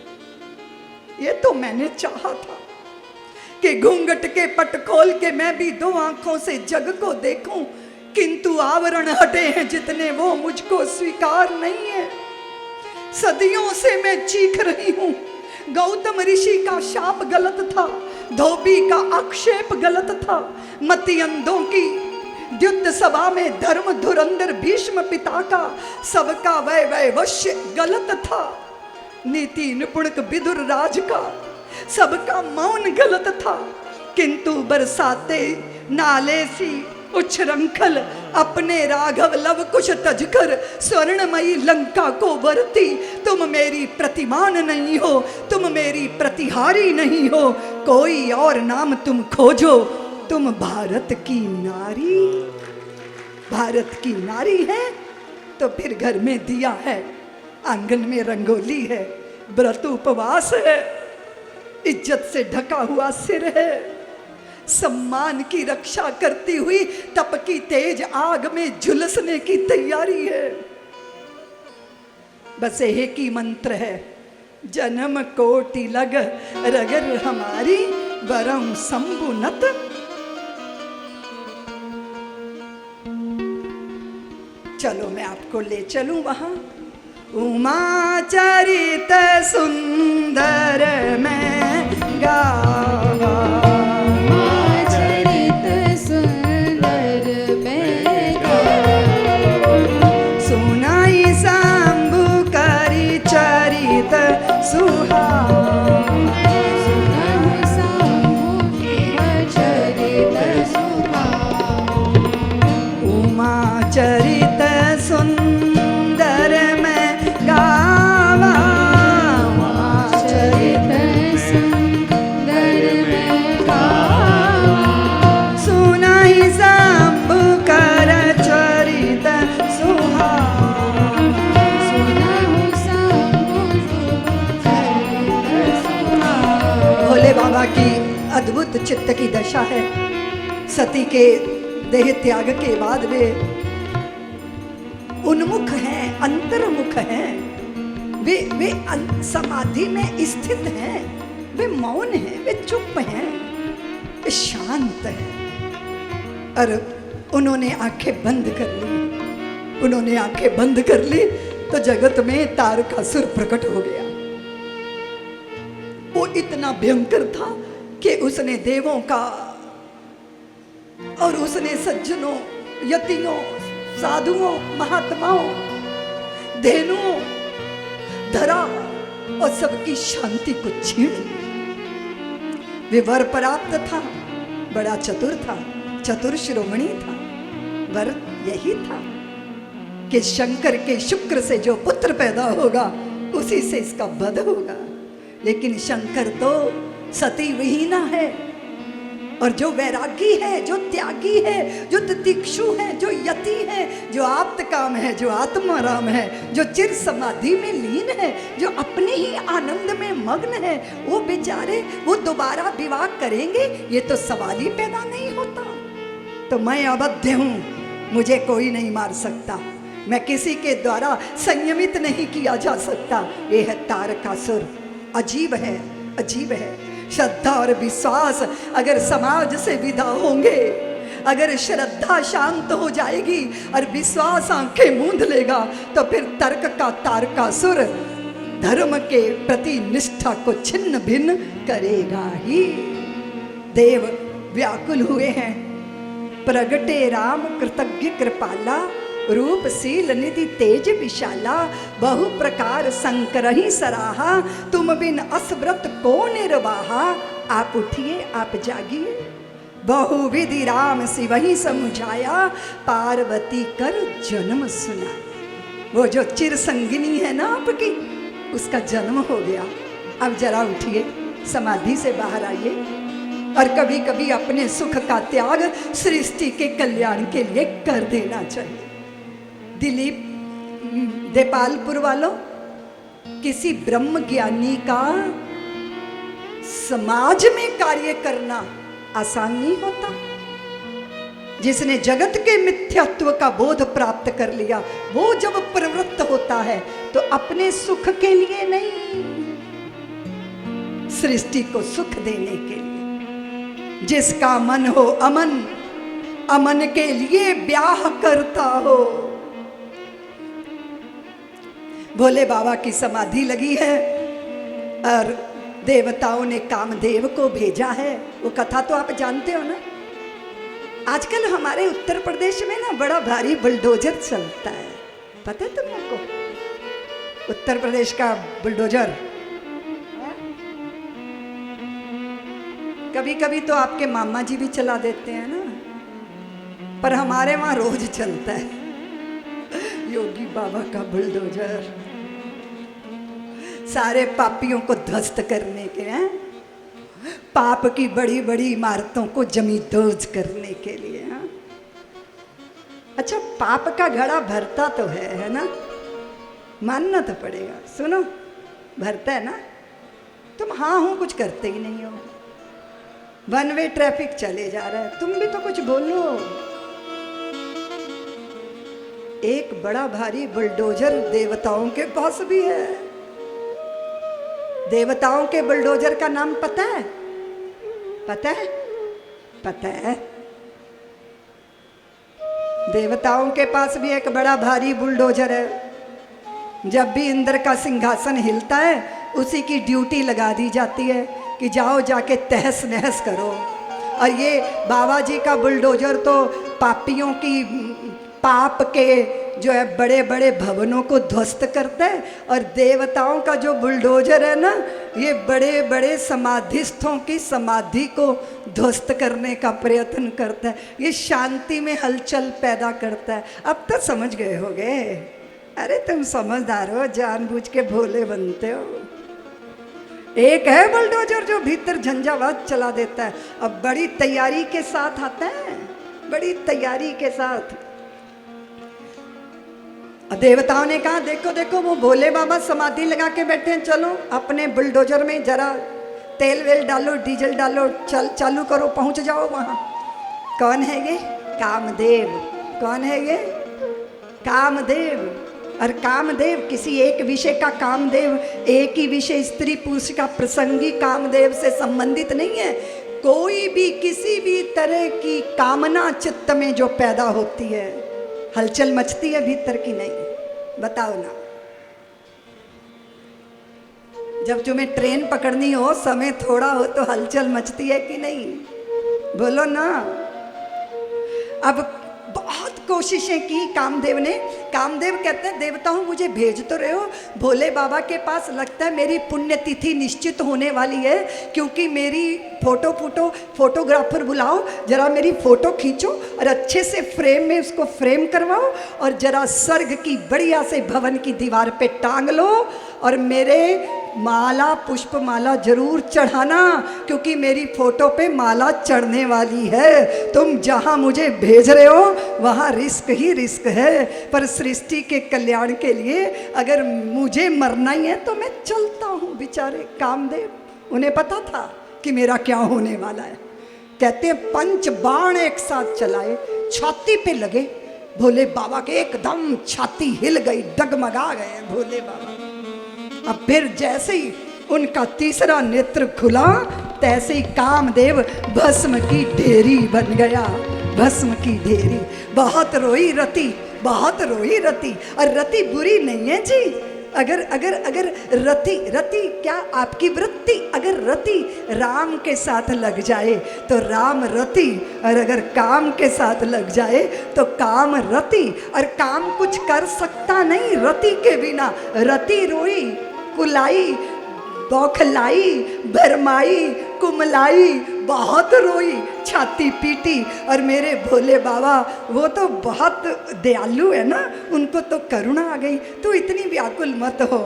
ये तो मैंने चाहा था कि घूंघट के पट खोल के मैं भी 2 आंखों से जग को देखूं, किंतु आवरण हटे हैं जितने वो मुझको स्वीकार नहीं है। सदियों से मैं चीख रही हूं, गौतम ऋषि का शाप गलत था, धोबी का आक्षेप गलत था, मति अंधों की युद्ध सभा में धर्म धुरंधर भीष्म पिता का सबका वै वश्य गलत था, नीति निपुणक विदुर राज का सबका मौन गलत था, किंतु बरसाते नाले सी उच्छृंखल अपने राघव लव कुश तजकर स्वर्णमयी लंका को वरती, तुम मेरी प्रतिमान नहीं हो, तुम मेरी प्रतिहारी नहीं हो, कोई और नाम तुम खोजो, तुम भारत की नारी। भारत की नारी है तो फिर घर में दिया है, आंगन में रंगोली है, व्रत उपवास है, इज्जत से ढका हुआ सिर है, सम्मान की रक्षा करती हुई तप की तेज आग में झुलसने की तैयारी है। बस एक ही मंत्र है, जन्म कोटि लग रगर हमारी वरम संबुनत। चलो मैं आपको ले चलूं वहां। उमा चरित सुंदर में गावा, उमा चरित सुंदर में गावा, सुनाई शंभु करी चरित सुहावा, सुनाई शंभु चरित सुहावा, उमा चरित सुंदर में गावा, उमा चरित सुंदर में गावा, सुनाई शंभु कर चरित सुहावा, सुनाई शंभु चरित सुहावा। भोले बाबा की अद्भुत चित्त की दशा है। सती के देह त्याग के बाद वे उन्मुख हैं, अंतर्मुख हैं, वे समाधि में स्थित हैं, वे मौन हैं, वे चुप हैं, वे शांत हैं। और उन्होंने आंखें बंद कर ली, उन्होंने आंखें बंद कर ली तो जगत में तारकासुर प्रकट हो गया। वो इतना भयंकर था कि उसने देवों का और उसने सज्जनों, यतियों, साधुओं, महात्माओं, धेनुओं, धरा और सबकी शांति को छीन लिया। वे वर प्राप्त था, बड़ा चतुर था, चतुर शिरोमणि था। वर यही था कि शंकर के शुक्र से जो पुत्र पैदा होगा उसी से इसका वध होगा। लेकिन शंकर तो सती विहीना है, और जो वैरागी है, जो त्यागी है, जो तितिक्षु है, जो यति है, जो आप्तकाम है, जो आत्माराम है, जो चिर समाधि में लीन है, जो अपने ही आनंद में मग्न है, वो बेचारे वो दोबारा विवाह करेंगे, ये तो सवाल ही पैदा नहीं होता। तो मैं अबद्ध हूँ, मुझे कोई नहीं मार सकता, मैं किसी के द्वारा संयमित नहीं किया जा सकता। ये है तारकासुर। अजीब है, अजीब है। श्रद्धा और विश्वास अगर समाज से विदा होंगे, अगर श्रद्धा शांत हो जाएगी और विश्वास आंखें मूंद लेगा, तो फिर तर्क का तारकासुर धर्म के प्रति निष्ठा को छिन्न भिन्न करेगा ही। देव व्याकुल हुए हैं, प्रगटे राम कृतज्ञ कृपाला, रूपशील निधि तेज विशाला, बहु प्रकार शंकर ही सराहा, तुम बिन असव्रत को निर्वाहा। आप उठिए, आप जागिए, बहुविधि राम शिव ही समुझाया, पार्वती कर जन्म सुनाया। वो जो चिर संगिनी है ना आपकी, उसका जन्म हो गया। अब जरा उठिए, समाधि से बाहर आइए और कभी कभी अपने सुख का त्याग सृष्टि के कल्याण के लिए कर देना चाहिए। दिलीप देपालपुर वालों, किसी ब्रह्म ज्ञानी का समाज में कार्य करना आसान नहीं होता। जिसने जगत के मिथ्यात्व का बोध प्राप्त कर लिया, वो जब प्रवृत्त होता है तो अपने सुख के लिए नहीं, सृष्टि को सुख देने के लिए। जिसका मन हो अमन, अमन के लिए ब्याह करता हो। भोले बाबा की समाधि लगी है और देवताओं ने कामदेव को भेजा है। वो कथा तो आप जानते हो ना। आजकल हमारे उत्तर प्रदेश में ना बड़ा भारी बुलडोजर चलता है, पता है तुम लोग को? उत्तर प्रदेश का बुलडोजर कभी कभी तो आपके मामा जी भी चला देते हैं ना, पर हमारे वहां रोज चलता है योगी बाबा का बुलडोजर, सारे पापियों को ध्वस्त करने के हैं, पाप की बड़ी बड़ी इमारतों को जमींदोज करने के लिए। हाँ, अच्छा, पाप का घड़ा भरता तो है ना, मानना तो पड़ेगा। सुनो, भरता है ना, तुम हाँ हूं कुछ करते ही नहीं हो। वन वे ट्रैफिक चले जा रहा है, तुम भी तो कुछ बोलो। एक बड़ा भारी बुलडोजर देवताओं के पास भी है। देवताओं के बुलडोजर का नाम पता है? पता है? पता है? देवताओं के पास भी एक बड़ा भारी बुलडोजर है। जब भी इंद्र का सिंहासन हिलता है, उसी की ड्यूटी लगा दी जाती है कि जाओ जाके तहस नहस करो। और ये बाबा जी का बुलडोजर तो पापियों की पाप के जो है बड़े बड़े भवनों को ध्वस्त करता है, और देवताओं का जो बुलडोजर है ना, ये बड़े बड़े समाधिस्थों की समाधि को ध्वस्त करने का प्रयत्न करता है। ये शांति में हलचल पैदा करता है। अब तो समझ गए होगे। अरे तुम समझदार हो, जानबूझ के भोले बनते हो। एक है बुलडोजर जो भीतर झंझावात चला देता है, अब बड़ी तैयारी के साथ आता है, बड़ी तैयारी के साथ। देवताओं ने कहा देखो देखो वो भोले बाबा समाधि लगा के बैठे हैं, चलो अपने बुलडोजर में जरा तेल वेल डालो, डीजल डालो, चालू करो, पहुंच जाओ वहां। कौन है ये? कामदेव। कौन है ये? कामदेव। और कामदेव किसी एक विषय का कामदेव, एक ही विषय स्त्री पुरुष का प्रसंगी कामदेव से संबंधित नहीं है। कोई भी किसी भी तरह की कामना चित्त में जो पैदा होती है, हलचल मचती है भीतर की नहीं? बताओ ना। जब तुम्हें ट्रेन पकड़नी हो, समय थोड़ा हो, तो हलचल मचती है कि नहीं? बोलो ना। अब बहुत कोशिशें की कामदेव ने। कामदेव कहते हैं देवताओं मुझे भेज तो रहे हो, भोले बाबा के पास लगता है मेरी पुण्यतिथि निश्चित होने वाली है, क्योंकि मेरी फोटोग्राफर बुलाओ, जरा मेरी फोटो खींचो और अच्छे से फ्रेम में उसको फ्रेम करवाओ, और जरा स्वर्ग की बढ़िया से भवन की दीवार पे टांग लो, और मेरे माला पुष्प माला जरूर चढ़ाना, क्योंकि मेरी फोटो पे माला चढ़ने वाली है। तुम जहाँ मुझे भेज रहे हो वहाँ रिस्क ही रिस्क है, पर सृष्टि के कल्याण के लिए अगर मुझे मरना ही है तो मैं चलता हूँ। बेचारे कामदेव, उन्हें पता था कि मेरा क्या होने वाला है। कहते हैं 5 बाण एक साथ चलाए, छाती पे लगे भोले बाबा के, एकदम छाती हिल गई, डगमगा गए भोले बाबा। अब फिर जैसे ही उनका तीसरा नेत्र खुला, तैसे ही कामदेव भस्म की ढेरी बन गया, भस्म की ढेरी। बहुत रोई रति, बहुत रोई रति। और रति बुरी नहीं है जी। अगर अगर अगर रति रति क्या आपकी वृत्ति अगर रति राम के साथ लग जाए तो राम रति, और अगर काम के साथ लग जाए तो काम रति। और काम कुछ कर सकता नहीं रति के बिना। रति रोई, कुलाई, बौखलाई, भरमाई, कुमलाई, बहुत रोई, छाती पीटी। और मेरे भोले बाबा वो तो बहुत दयालु है ना, उनको तो करुणा आ गई। तो इतनी व्याकुल मत हो।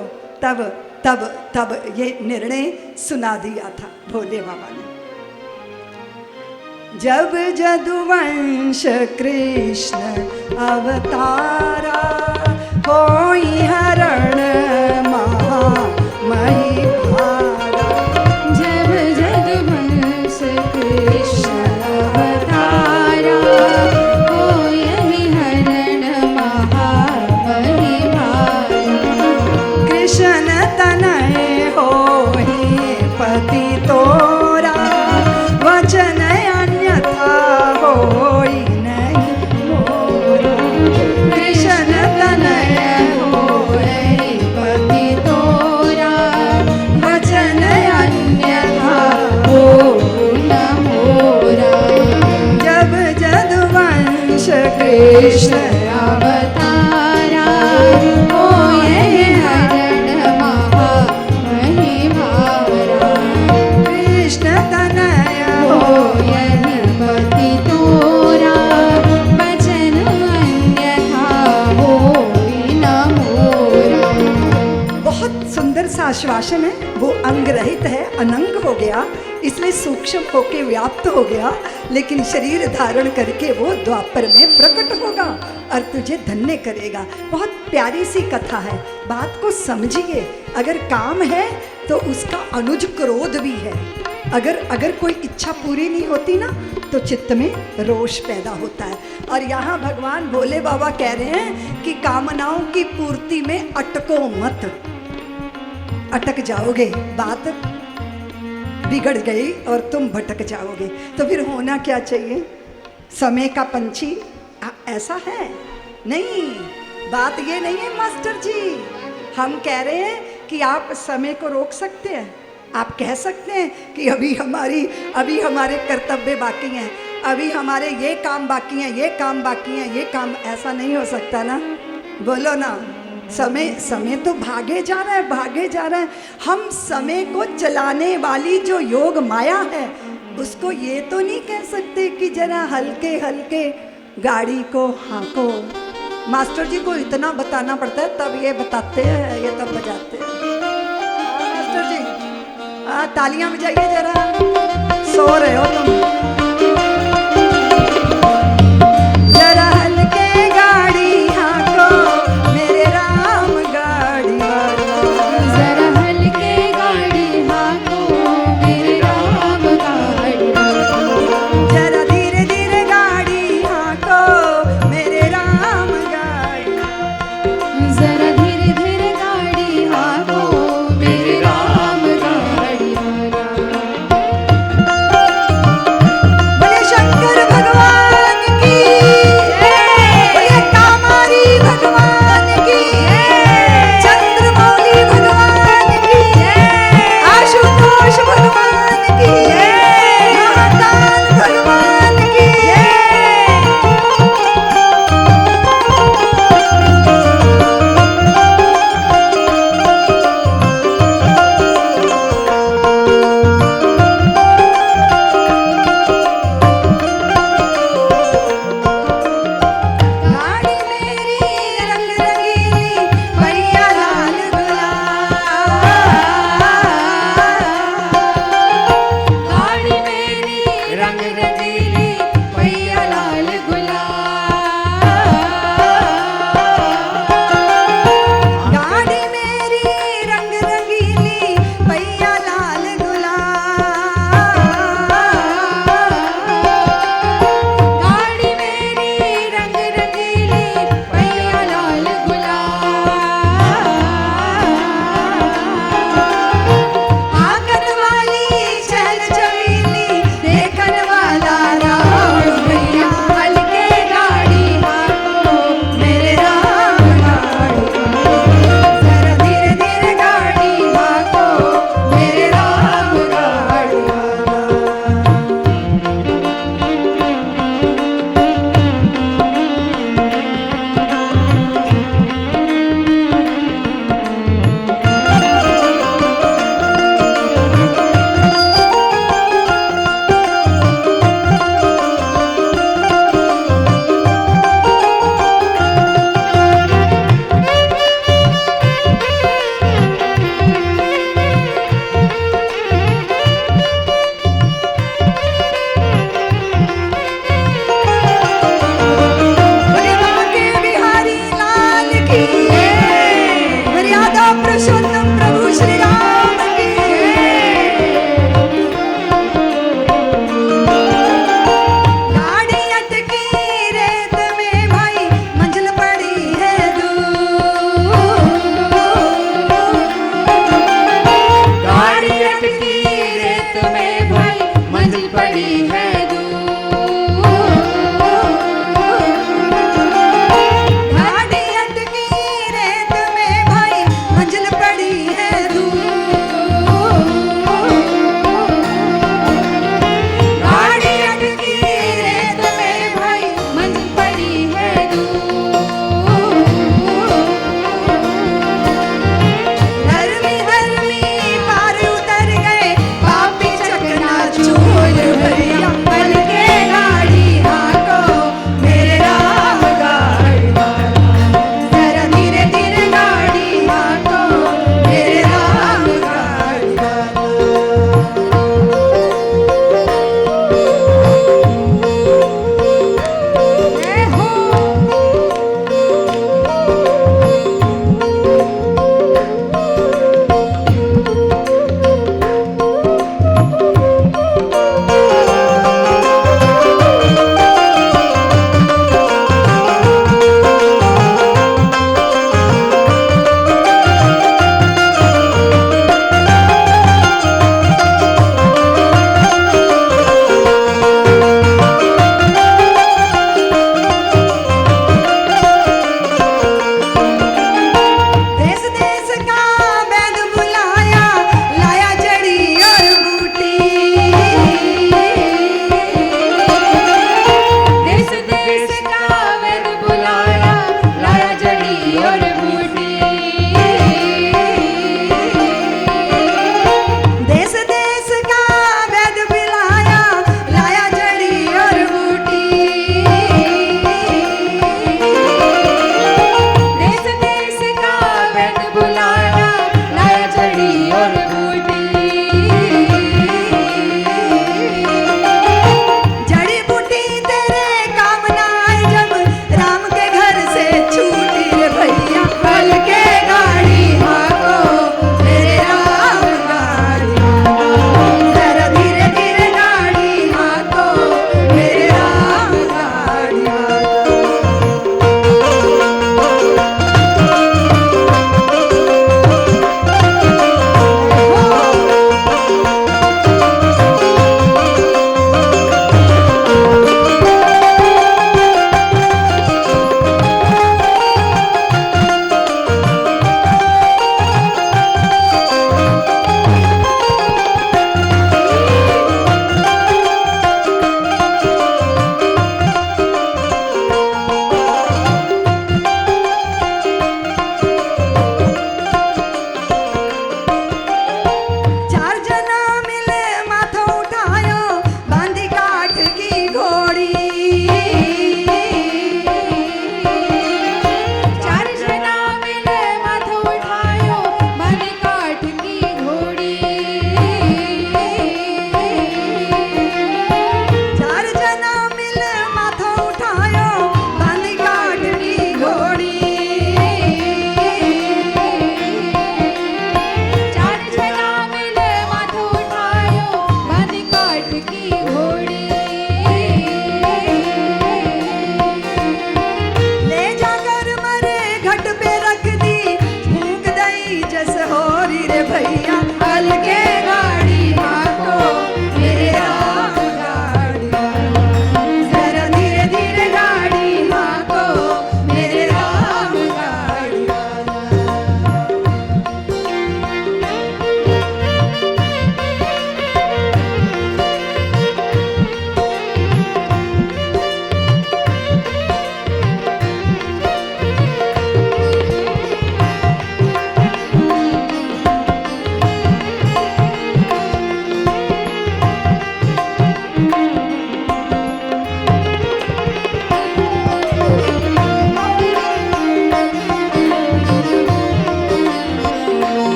तब तब तब ये निर्णय सुना दिया था भोले बाबा ने। जब जदुवंश कृष्ण अवतारा, होई हरण महामही भारा। जब जदुवंश कृष्ण अवतारा, होई हरण महामही भारा। कृष्ण तनय होहि पति तोरा, वचन अन्यथा होई नहीं मोरा। कृष्ण तनय होई पति तोरा, वचन अन्यथा होई न मोरा। जब जदुवंश कृष्ण कृष्ण अवतारा, होई हरण महामही भारा। कृष्ण तनय होई पति तोरा, वचन अन्यथा होई न मोरा। बहुत सुंदर सा आश्वासन है। वो अंग रहित है, अनंग हो गया, इसलिए सूक्ष्म होके व्याप्त हो गया, लेकिन शरीर धारण करके वो द्वापर में प्रकट होगा और तुझे धन्य करेगा। बहुत प्यारी सी कथा है, बात को समझिए। अगर काम है तो उसका अनुज क्रोध भी है। अगर कोई इच्छा पूरी नहीं होती ना तो चित्त में रोष पैदा होता है। और यहाँ भगवान भोले बाबा कह रहे हैं कि कामनाओं की पूर्ति में अटको मत। अटक जाओगे, बात बिगड़ गई और तुम भटक जाओगे। तो फिर होना क्या चाहिए? समय का पंछी ऐसा है नहीं। बात ये नहीं है मास्टर जी, हम कह रहे हैं कि आप समय को रोक सकते हैं। आप कह सकते हैं कि अभी हमारे कर्तव्य बाकी हैं, अभी हमारे ये काम बाकी हैं, ये काम बाकी हैं, ये काम। ऐसा नहीं हो सकता ना, बोलो ना। समय तो भागे जा रहा है। हम समय को चलाने वाली जो योग माया है उसको ये तो नहीं कह सकते कि जरा हल्के हल्के गाड़ी को हाँको। मास्टर जी को इतना बताना पड़ता है तब ये बताते हैं, ये तब बजाते हैं। मास्टर जी तालियां बजाइए जरा, सो रहे हो तुम।